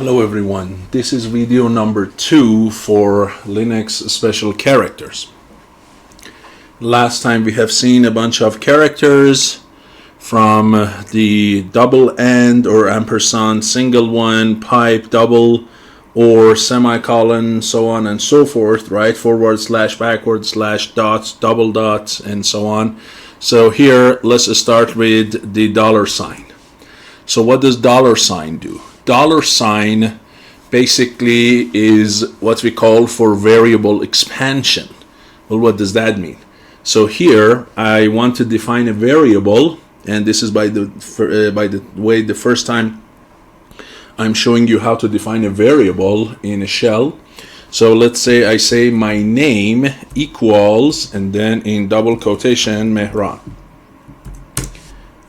Hello everyone, this is video number 2 for Linux special characters. Last time we have seen a bunch of characters from the double and or ampersand, single one, pipe, double, or semicolon, so on and so forth, right? Forward slash, backward slash, dots, double dots, and so on. So here, let's start with the dollar sign. So what does dollar sign do? Dollar sign basically is what we call for variable expansion. Well, what does that mean? So here I want to define a variable, and this is by the way the first time I'm showing you how to define a variable in a shell. So let's say I say my name equals, and then in double quotation, Mehran.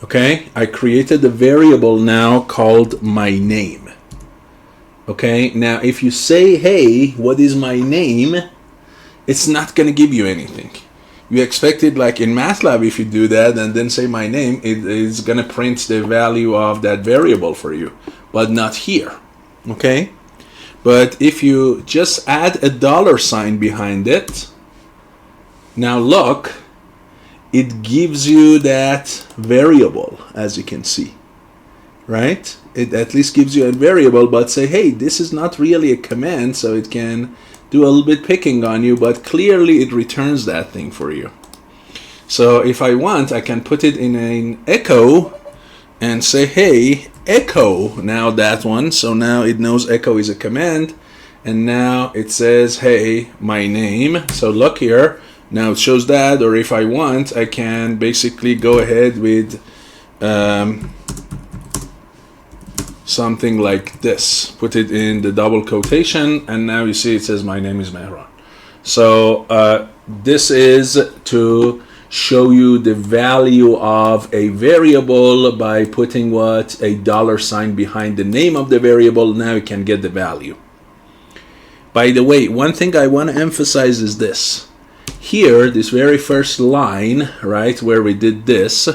Okay, I created a variable now called my name. Okay, now if you say, hey, what is my name? It's not going to give you anything. You expect it like in MATLAB, if you do that and then say my name, it is going to print the value of that variable for you, but not here. Okay, but if you just add a dollar sign behind it, now look, it gives you that variable, as you can see, right? It at least gives you a variable, but say, hey, this is not really a command, so it can do a little bit picking on you, but clearly it returns that thing for you. So if I want, I can put it in an echo and say, hey, echo, now that one. So now it knows echo is a command, and now it says, hey, my name. So look here. Now it shows that, or if I want, I can basically go ahead with something like this. Put it in the double quotation, and now you see it says my name is Mehran. So this is to show you the value of a variable by putting what? A dollar sign behind the name of the variable. Now you can get the value. By the way, one thing I want to emphasize is this. Here, this very first line, right, where we did this,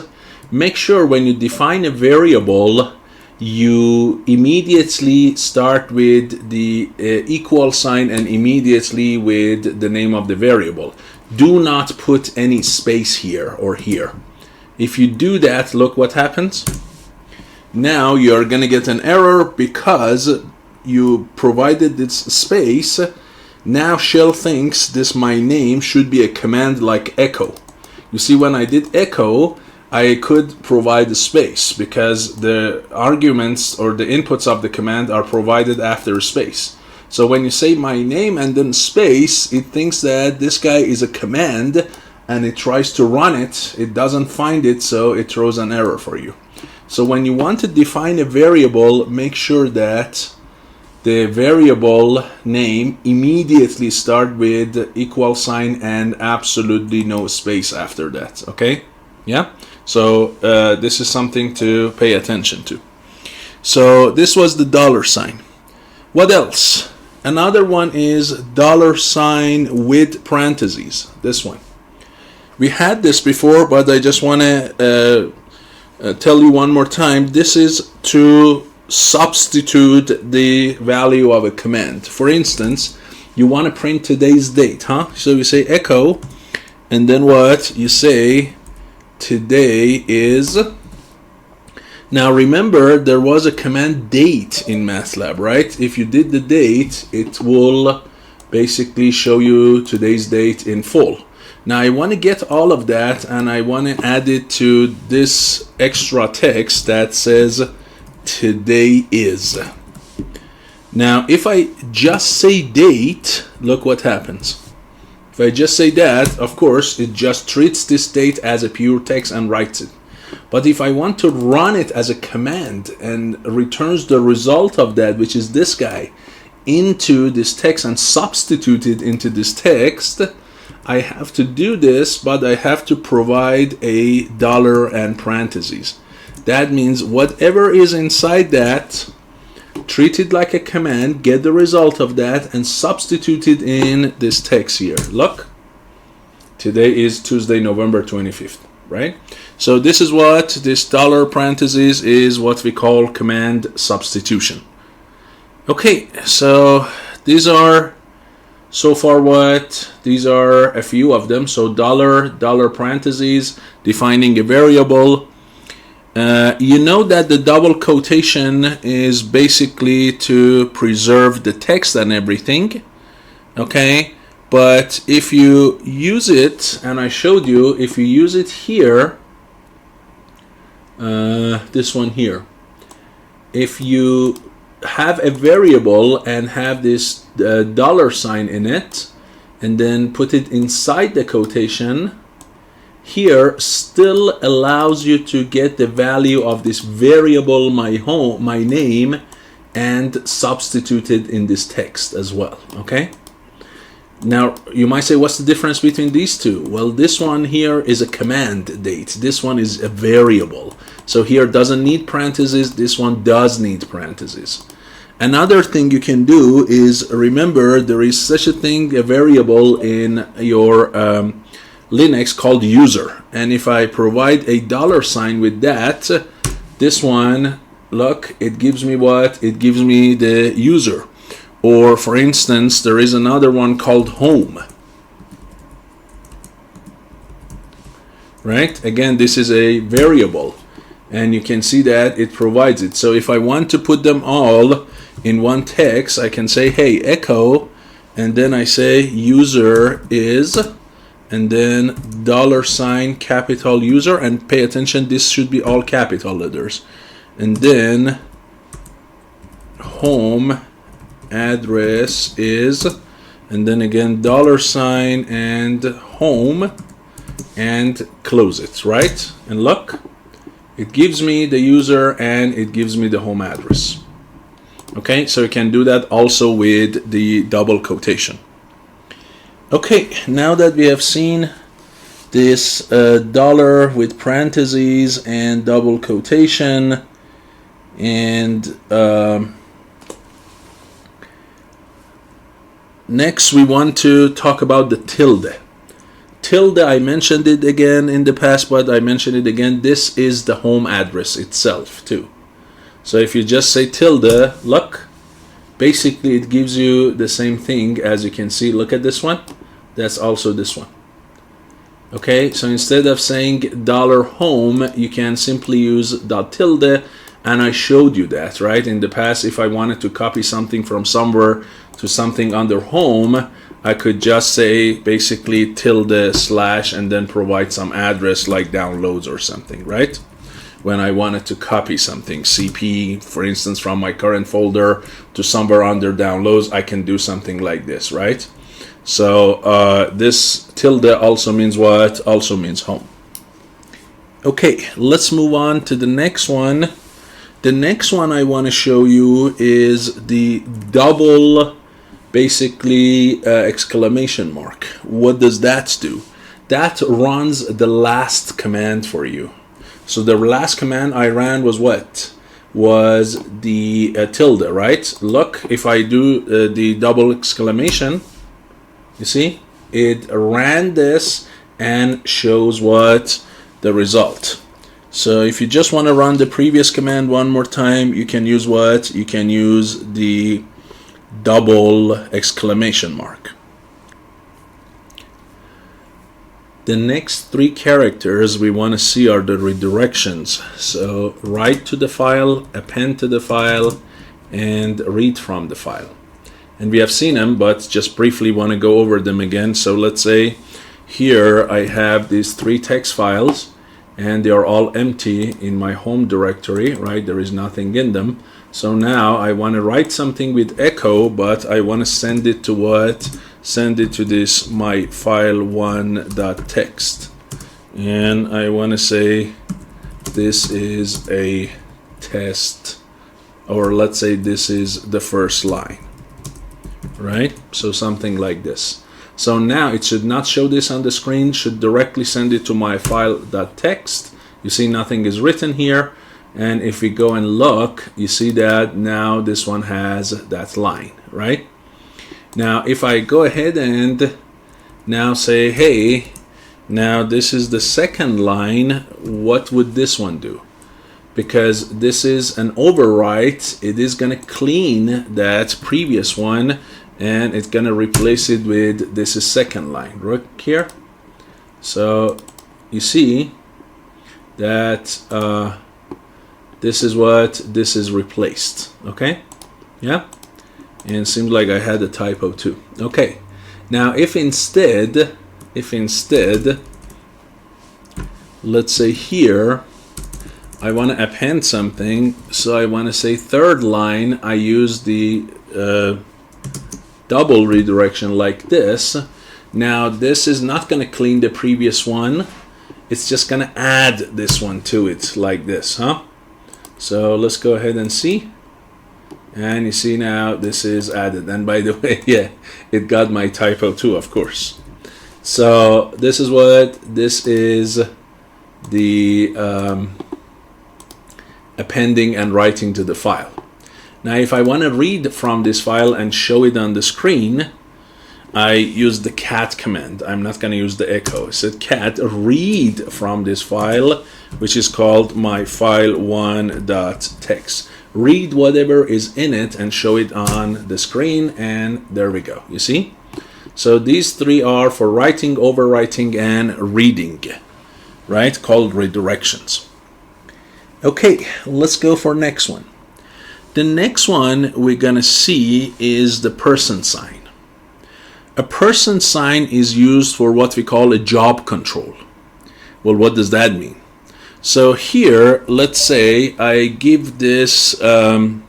make sure when you define a variable, you immediately start with the equal sign and immediately with the name of the variable. Do not put any space here or here. If you do that, look what happens. Now you're going to get an error because you provided this space. Now shell thinks this my name should be a command like echo. You see, when I did echo, I could provide a space because the arguments or the inputs of the command are provided after a space. So when you say my name and then space, it thinks that this guy is a command and it tries to run it. It doesn't find it, so it throws an error for you. So when you want to define a variable, make sure that the variable name immediately start with equal sign and absolutely no space after that. Okay, yeah, so this is something to pay attention to. So this was the dollar sign. What else? Another one is dollar sign with parentheses. This one we had this before, but I just want to tell you one more time. This is to substitute the value of a command. For instance, you want to print today's date, huh? So you say echo, and then what? You say today is. Now remember, there was a command date in MATLAB, right? If you did the date, it will basically show you today's date in full. Now I want to get all of that, and I want to add it to this extra text that says today is. Now if I just say date, look what happens. If I just say that, of course it just treats this date as a pure text and writes it. But if I want to run it as a command and returns the result of that, which is this guy, into this text and substitute it into this text, I have to do this, but I have to provide a dollar and parentheses. That means whatever is inside that, treat it like a command, get the result of that, and substitute it in this text here. Look, today is Tuesday, November 25th, right? So this is what this dollar parentheses is, what we call command substitution. Okay, so these are so far what these are a few of them. So dollar parentheses defining a variable. You know that the double quotation is basically to preserve the text and everything. Okay, but if you use it, and I showed you, if you use it here, this one here, if you have a variable and have this dollar sign in it and then put it inside the quotation, here still allows you to get the value of this variable my name and substitute it in this text as well. Okay, now you might say, what's the difference between these two? Well, this one here is a command date, this one is a variable. So here doesn't need parentheses, this one does need parentheses. Another thing you can do is, remember, there is such a thing, a variable in your Linux called user. And if I provide a dollar sign with that, this one, look, it gives me what? It gives me the user. Or for instance, there is another one called home. Right? Again, this is a variable. And you can see that it provides it. So if I want to put them all in one text, I can say, hey, echo, and then I say user is, and then dollar sign capital user, and pay attention, this should be all capital letters. And then home address is, and then again dollar sign and home, and close it, right? And look, it gives me the user and it gives me the home address. Okay, so you can do that also with the double quotation. Okay, now that we have seen this dollar with parentheses and double quotation, and next we want to talk about the tilde. Tilde, I mentioned it again in the past, but I mentioned it again. This is the home address itself too. So if you just say tilde, look, basically it gives you the same thing as you can see. Look at this one. That's also this one. Okay, so instead of saying dollar home, you can simply use dot tilde, and I showed you that, right? In the past, if I wanted to copy something from somewhere to something under home, I could just say basically tilde slash and then provide some address like downloads or something, right? When I wanted to copy something, CP, for instance, from my current folder to somewhere under downloads, I can do something like this, right? So this tilde also means what? Also means home. Okay, let's move on to the next one. The next one I want to show you is the double, basically exclamation mark. What does that do? That runs the last command for you. So the last command I ran was what? Was the tilde, right? Look, if I do the double exclamation, you see, it ran this and shows what? The result. So if you just want to run the previous command one more time, you can use what? You can use the double exclamation mark. The next three characters we want to see are the redirections. So write to the file, append to the file, and read from the file. And we have seen them, but just briefly want to go over them again. So let's say here I have these three text files, and they are all empty in my home directory, right? There is nothing in them. So now I want to write something with echo, but I want to send it to what? Send it to this my file one.txt. And I want to say this is a test, or let's say this is the first line, right? So something like this. So now it should not show this on the screen, should directly send it to my file.txt. You see nothing is written here. And if we go and look, you see that now this one has that line, right? Now if I go ahead and now say, hey, now this is the second line, what would this one do? because this is an overwrite. It is going to clean that previous one, and it's going to replace it with this is second line. Look here. So you see that this is what this is replaced. Okay, yeah, and it seems like I had a typo too. Okay, now if instead let's say here I want to append something, so I want to say third line, I use the double redirection like this. Now this is not going to clean the previous one, it's just going to add this one to it like this, huh? So let's go ahead and see, and you see now this is added. And by the way, yeah, it got my typo too, of course. So this is what this is, the appending and writing to the file. Now if I want to read from this file and show it on the screen, I use the cat command. I'm not going to use the echo. I said cat read from this file, which is called my file1.txt. Read whatever is in it and show it on the screen, and there we go. You see? So these three are for writing, overwriting, and reading, right? Called redirections. Okay, let's go for next one. The next one we're gonna see is the person sign. A person sign is used for what we call a job control. Well, what does that mean? So here, let's say I give this shell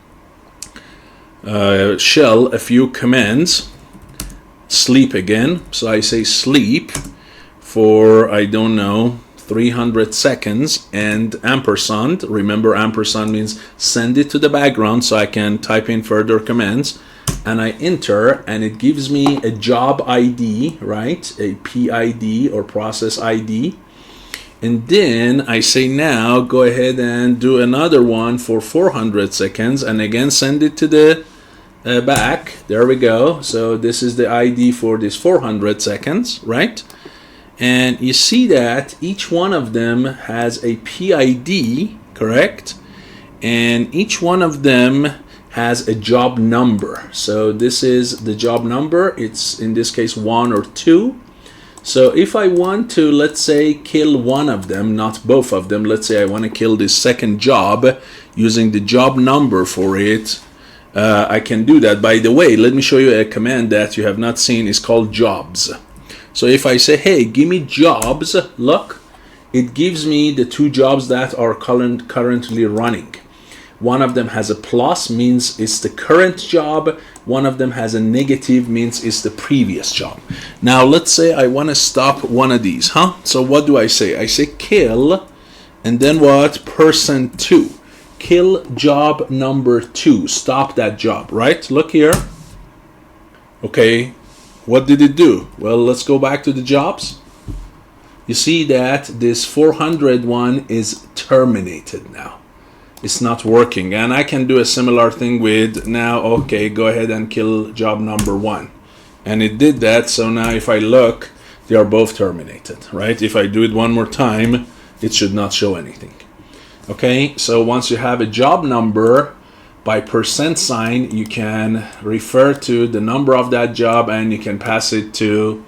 a few commands. Sleep again. So I say sleep for, I don't know, 300 seconds, and ampersand. Remember, ampersand means send it to the background so I can type in further commands. And I enter, and it gives me a job ID, right? A PID or process ID. And then I say now go ahead and do another one for 400 seconds, and again send it to the back. There we go. So this is the ID for this 400 seconds, right? And you see that each one of them has a PID, correct? And each one of them has a job number. So this is the job number. It's in this case 1 or 2. So if I want to, let's say, kill one of them, not both of them, let's say I want to kill this second job using the job number for it, I can do that. By the way, let me show you a command that you have not seen. Is called jobs. So if I say, hey, give me jobs, look, it gives me the two jobs that are currently running. One of them has a plus, means it's the current job. One of them has a negative, means it's the previous job. Now let's say I want to stop one of these, huh? So what do I say? I say kill, and then what? Person 2. Kill job number 2. Stop that job, right? Look here. Okay, what did it do? Well, let's go back to the jobs. You see that this 400 one is terminated now. It's not working, and I can do a similar thing with now. Okay, go ahead and kill job number 1, and it did that. So now if I look, they are both terminated, right? If I do it one more time, it should not show anything. Okay, so once you have a job number by %sign, you can refer to the number of that job, and you can pass it to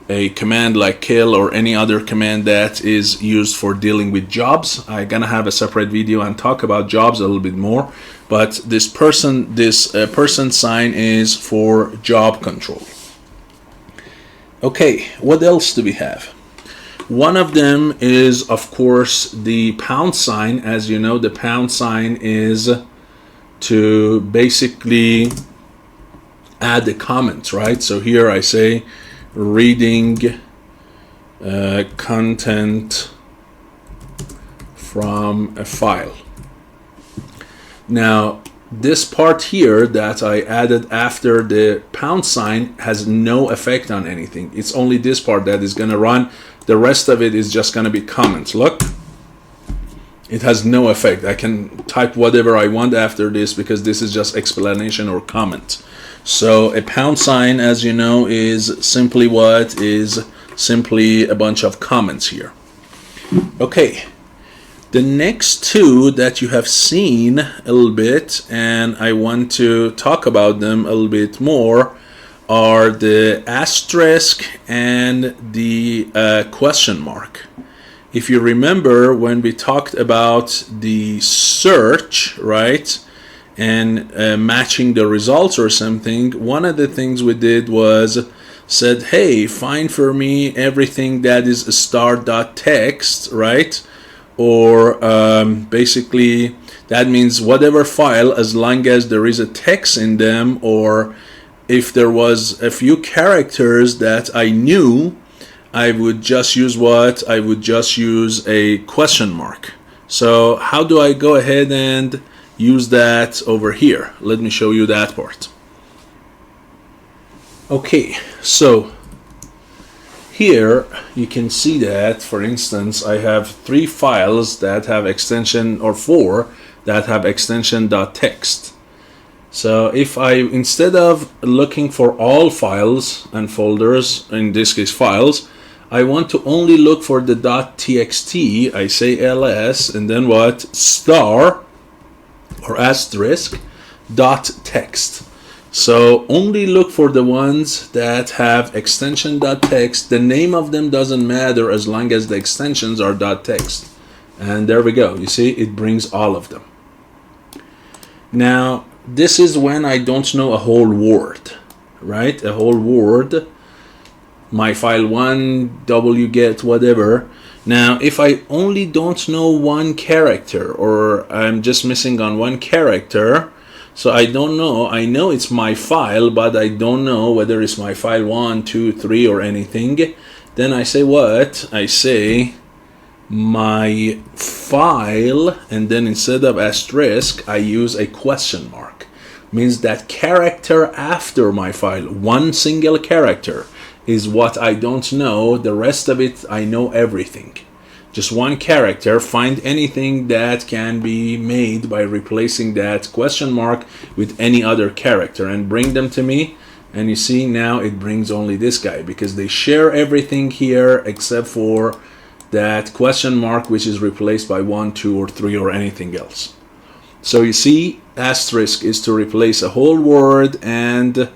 a command like kill or any other command that is used for dealing with jobs. I'm gonna have a separate video and talk about jobs a little bit more, but this person sign is for job control. Okay, what else do we have? One of them is, of course, the £sign. As you know, the £sign is to basically add a comment, right? So here I say reading content from a file. Now this part here that I added after the £sign has no effect on anything. It's only this part that is going to run. The rest of it is just going to be comments. Look, it has no effect. I can type whatever I want after this because this is just explanation or comment. So a £sign, as you know, is simply what? Is simply a bunch of comments here. Okay, The next two that you have seen a little bit, and I want to talk about them a little bit more, are the asterisk and the question mark. If you remember when we talked about the search, right, and matching the results or something, one of the things we did was said, hey, find for me everything that is star.txt, right? Or basically that means whatever file, as long as there is a text in them, or if there was a few characters that I knew, I would just use what? I would just use a question mark. So how do I go ahead and use that over here? Let me show you that part. Okay, so here you can see that, for instance, I have 3 files that have extension, or 4 that have extension .txt. So if I, instead of looking for all files and folders, in this case files, I want to only look for the .txt, I say ls and then what? Star or asterisk .text. So only look for the ones that have extension .text. The name of them doesn't matter as long as the extensions are .text. And there we go. You see, it brings all of them. Now, this is when I don't know a whole word, right? A whole word, my file 1, wget, whatever. Now, if I only don't know one character, or I'm just missing on one character, so I don't know, I know it's my file, but I don't know whether it's my file 1, 2, 3 or anything, then I say what? I say my file, and then instead of asterisk, I use a question mark. Means that character after my file, one single character, is what I don't know. The rest of it, I know everything. Just one character, find anything that can be made by replacing that question mark with any other character and bring them to me. And you see now it brings only this guy because they share everything here except for that question mark, which is replaced by 1, 2, or 3 or anything else. So you see, asterisk is to replace a whole word, and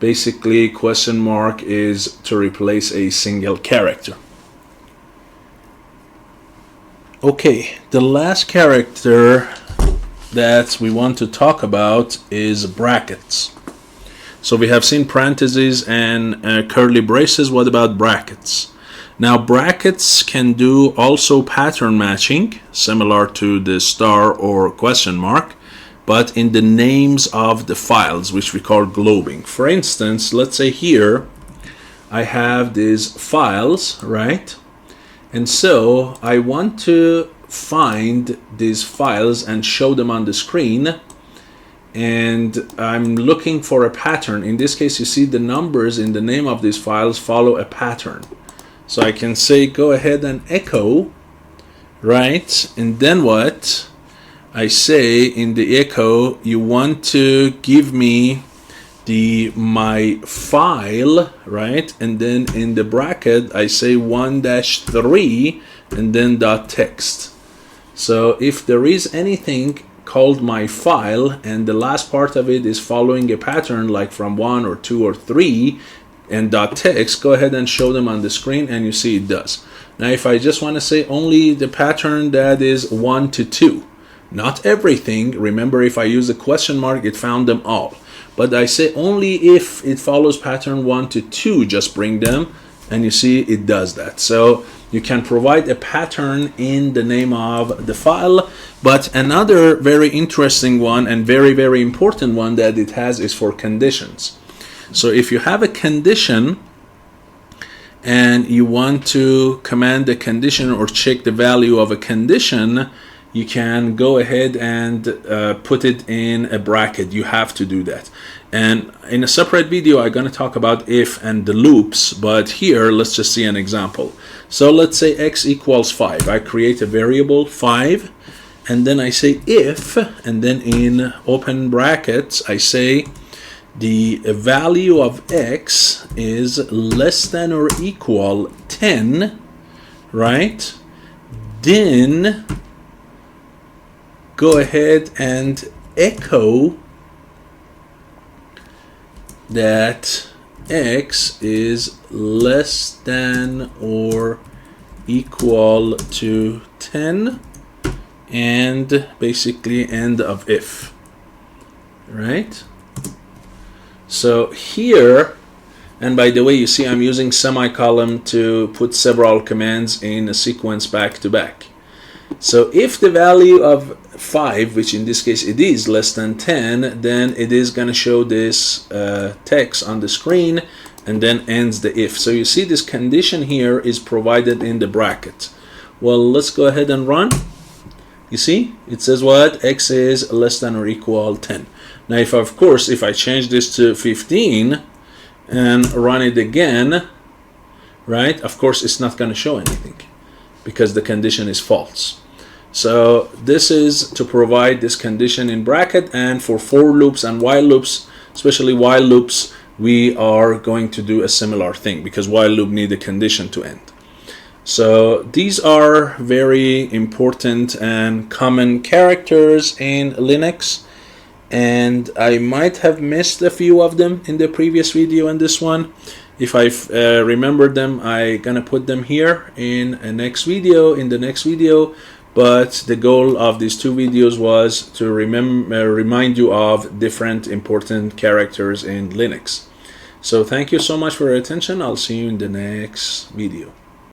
basically question mark is to replace a single character. Okay, the last character that we want to talk about is brackets. So we have seen parentheses and curly braces. What about brackets? Now brackets can do also pattern matching, similar to the star or question mark, but in the names of the files, which we call globing. For instance, let's say here I have these files, right? And so I want to find these files and show them on the screen, and I'm looking for a pattern. In this case, you see the numbers in the name of these files follow a pattern. So I can say go ahead and echo, right? And then what? I say in the echo, you want to give me my file, right? And then in the bracket I say 1-3 and then .text. So if there is anything called my file and the last part of it is following a pattern like from 1 or 2 or 3 and .text, go ahead and show them on the screen, and you see it does. Now if I just want to say only the pattern that is 1 to 2, not everything, remember if I use a question mark it found them all, but I say only if it follows pattern 1 to 2, just bring them, and you see it does that. So you can provide a pattern in the name of the file. But another very interesting one and very, very important one that it has is for conditions. So if you have a condition and you want to command a condition or check the value of a condition, you can go ahead and put it in a bracket. You have to do that. And in a separate video, I'm going to talk about if and the loops. But here, let's just see an example. So let's say x equals 5. I create a variable 5. And then I say if, and then in open brackets, I say the value of x is less than or equal 10, right? Then go ahead and echo that x is less than or equal to 10, and basically end of if, right? So here, and by the way, you see I'm using semicolon to put several commands in a sequence back to back. So if the value of 5, which in this case it is less than 10, then it is going to show this text on the screen and then ends the if. So you see this condition here is provided in the bracket. Well, let's go ahead and run. You see, it says what? X is less than or equal 10. Now, if of course, if I change this to 15 and run it again, right, of course, it's not going to show anything because the condition is false. So this is to provide this condition in bracket, and for for loops and while loops, especially while loops, we are going to do a similar thing because while loop need a condition to end. So these are very important and common characters in Linux, and I might have missed a few of them in the previous video and this one. If I remember them, I'm gonna put them here in the next video. But the goal of these two videos was to remind you of different important characters in Linux. So thank you so much for your attention. I'll see you in the next video.